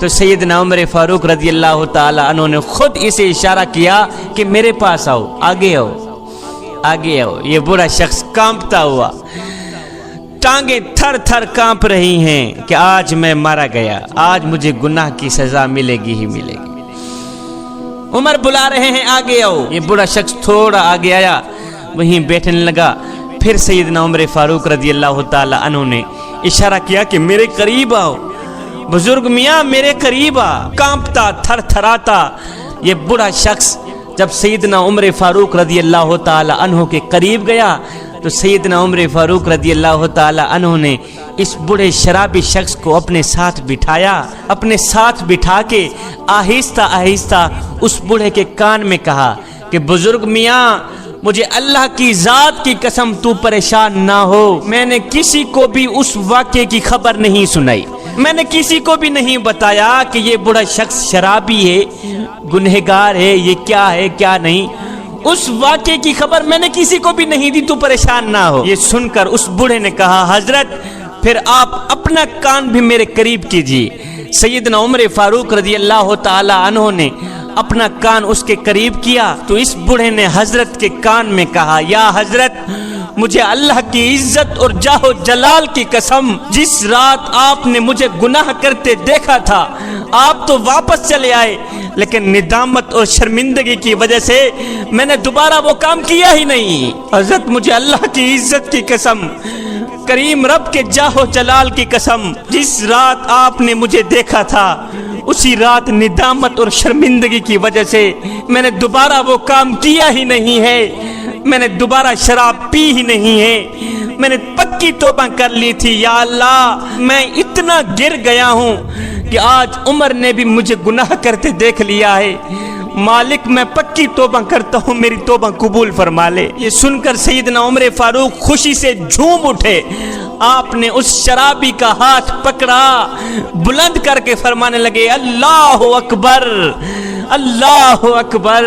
تو سیدنا عمر فاروق رضی اللہ تعالی عنہ نے خود اسے اشارہ کیا کہ میرے پاس آؤ، آگے آؤ، آگے آؤ۔ یہ بوڑھا شخص کانپتا ہوا، ٹانگیں تھر تھر کانپ رہی ہیں کہ آج میں مارا گیا، آج مجھے گناہ کی سزا ملے گی ہی ملے گی۔ عمر بلا رہے ہیں آگے آؤ۔ یہ بوڑھا شخص تھوڑا آگے آیا، وہیں بیٹھنے لگا۔ پھر سیدنا عمر فاروق رضی اللہ تعالی عنہ نے اشارہ کیا کہ میرے قریب آؤ، بزرگ میاں میرے قریب آ۔ کانپتا تھر تھراتا یہ بوڑھا شخص جب سیدنا عمر فاروق رضی اللہ تعالی عنہ کے قریب گیا تو سیدنا عمر فاروق رضی اللہ تعالی عنہ نے اس بڑے شرابی شخص کو اپنے ساتھ بٹھایا، اپنے ساتھ بٹھا کے آہستہ آہستہ اس بوڑھے کے کان میں کہا کہ بزرگ میاں مجھے اللہ کی ذات کی قسم تو پریشان نہ ہو، میں نے کسی کو بھی اس واقعے کی خبر نہیں سنائی، میں نے کسی کو بھی نہیں بتایا کہ یہ بڑا شخص شرابی ہے، گنہگار ہے، یہ کیا ہے کیا نہیں، اس واقعے کی خبر میں نے کسی کو بھی نہیں دی، تو پریشان نہ ہو۔ یہ سن کر اس بوڑھے نے کہا حضرت پھر آپ اپنا کان بھی میرے قریب کیجیے۔ سیدنا عمر فاروق رضی اللہ تعالی عنہ نے اپنا کان اس کے قریب کیا تو اس بوڑھے نے حضرت کے کان میں کہا یا حضرت مجھے اللہ کی عزت اور جاہ و جلال کی قسم، جس رات آپ نے مجھے گناہ کرتے دیکھا تھا آپ تو واپس چلے آئے، لیکن ندامت اور شرمندگی کی وجہ سے میں نے دوبارہ وہ کام کیا ہی نہیں۔ حضرت مجھے اللہ کی عزت کی قسم، کریم رب کے جاہ و جلال کی قسم، جس رات آپ نے مجھے دیکھا تھا اسی رات ندامت اور شرمندگی کی وجہ سے میں نے دوبارہ وہ کام کیا ہی نہیں ہے، میں نے دوبارہ شراب پی ہی نہیں ہے، میں نے پکی توبہ کر لی تھی۔ یا اللہ میں اتنا گر گیا ہوں کہ آج عمر نے بھی مجھے گناہ کرتے دیکھ لیا ہے، مالک میں پکی توبہ کرتا ہوں، میری توبہ قبول فرما لے۔ یہ سن کر سیدنا عمر فاروق خوشی سے جھوم اٹھے، آپ نے اس شرابی کا ہاتھ پکڑا، بلند کر کے فرمانے لگے اللہ اکبر اللہ اکبر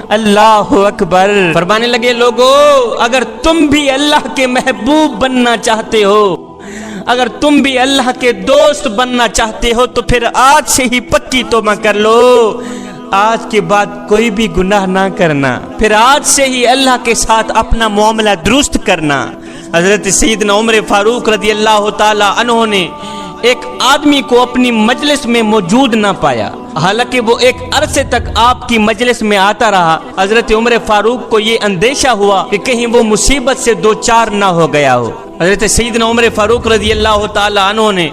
اللہ اکبر۔ فرمانے لگے لوگو اگر تم بھی اللہ کے محبوب بننا چاہتے ہو، اگر تم بھی اللہ کے دوست بننا چاہتے ہو تو پھر آج سے ہی پکی توبہ کر لو، آج کے بعد کوئی بھی گناہ نہ کرنا، پھر آج سے ہی اللہ کے ساتھ اپنا معاملہ درست کرنا۔ حضرت سیدنا عمر فاروق رضی اللہ تعالی عنہ نے ایک آدمی کو اپنی مجلس میں موجود نہ پایا، حالانکہ وہ ایک عرصے تک آپ کی مجلس میں آتا رہا۔ حضرت عمر فاروق کو یہ اندیشہ ہوا کہ کہیں وہ مصیبت سے دو چار نہ ہو گیا ہو۔ حضرت سیدنا عمر فاروق رضی اللہ تعالی عنہ نے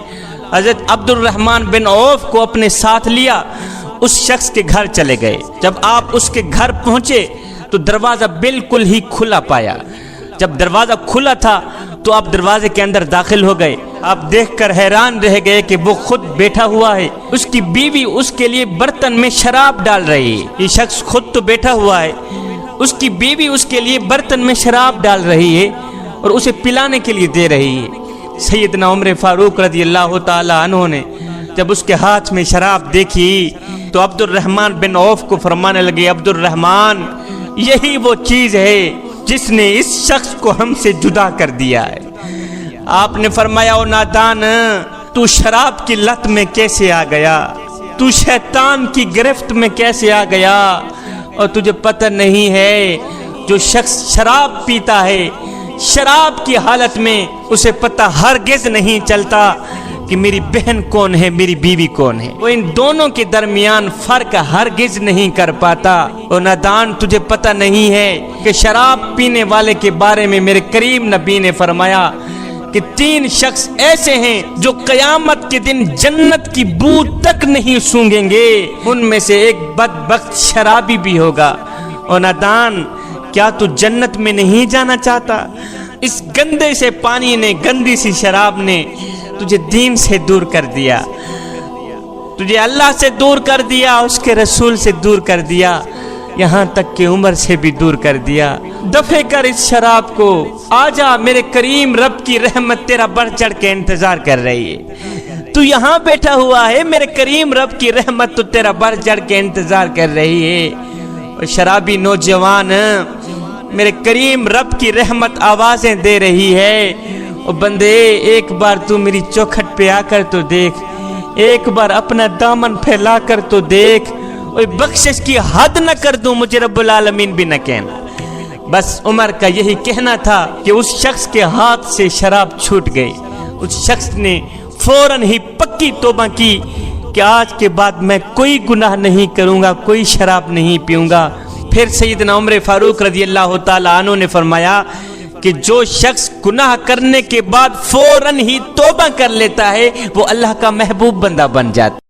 حضرت عبد الرحمن بن عوف کو اپنے ساتھ لیا، اس شخص کے گھر چلے گئے۔ جب آپ اس کے گھر پہنچے تو دروازہ بالکل ہی کھلا پایا۔ جب دروازہ کھلا تھا تو آپ دروازے کے اندر داخل ہو گئے۔ آپ دیکھ کر حیران رہ گئے کہ وہ خود بیٹھا ہوا ہے، اس کی بیوی اس کے لیے برتن میں شراب ڈال رہی ہے۔ یہ شخص خود تو بیٹھا ہوا ہے، اس کی بیوی اس کے لیے برتن میں شراب ڈال رہی ہے اور اسے پلانے کے لیے دے رہی ہے۔ سیدنا عمر فاروق رضی اللہ تعالی عنہ نے جب اس کے ہاتھ میں شراب دیکھی تو عبد الرحمن بن عوف کو فرمانے لگے عبد الرحمن یہی وہ چیز ہے جس نے اس شخص کو ہم سے جدا کر دیا ہے۔ آپ نے فرمایا او نادان تو شراب کی لت میں کیسے آ گیا، تو شیطان کی گرفت میں کیسے آ گیا، اور تجھے پتہ نہیں ہے جو شخص شراب پیتا ہے شراب کی حالت میں اسے پتہ ہرگز نہیں چلتا کہ میری بہن کون ہے میری بیوی کون ہے، وہ ان دونوں کے درمیان فرق ہرگز نہیں کر پاتا۔ اور نادان تجھے پتہ نہیں ہے کہ شراب پینے والے کے بارے میں میرے کریم نبی نے فرمایا کہ 3 شخص ایسے ہیں جو قیامت کے دن جنت کی بو تک نہیں سونگیں گے، ان میں سے ایک بدبخت شرابی بھی ہوگا۔ اور نادان کیا تو جنت میں نہیں جانا چاہتا؟ اس گندے سے پانی نے، گندی سی شراب نے تجھے دین سے دور کر دیا، تجھے اللہ سے دور کر دیا، اس کے رسول سے دور کر دیا، یہاں تک کہ عمر سے بھی دور کر دیا۔ دفع کر اس شراب کو، آجا میرے کریم رب کی رحمت تیرا بڑھ چڑھ کے انتظار کر رہی ہے، تو یہاں بیٹھا ہوا ہے، میرے کریم رب کی رحمت تو تیرا بڑھ چڑھ کے انتظار کر رہی ہے۔ اور شرابی نوجوان میرے کریم رب کی رحمت آوازیں دے رہی ہے، اور بندے ایک بار تو میری چوکھٹ پہ آ کر تو دیکھ، ایک بار اپنا دامن پھیلا کر تو دیکھ، بخشش کی حد نہ کر دوں مجھے رب العالمین بھی نہ کہنا۔ بس عمر کا یہی کہنا تھا کہ اس شخص کے ہاتھ سے شراب چھوٹ گئی۔ اس شخص نے فوراً ہی پکی توبہ کی کہ آج کے بعد میں کوئی گناہ نہیں کروں گا، کوئی شراب نہیں پیوں گا۔ پھر سیدنا عمر فاروق رضی اللہ تعالی عنہ نے فرمایا کہ جو شخص گناہ کرنے کے بعد فوراً ہی توبہ کر لیتا ہے وہ اللہ کا محبوب بندہ بن جاتا ہے۔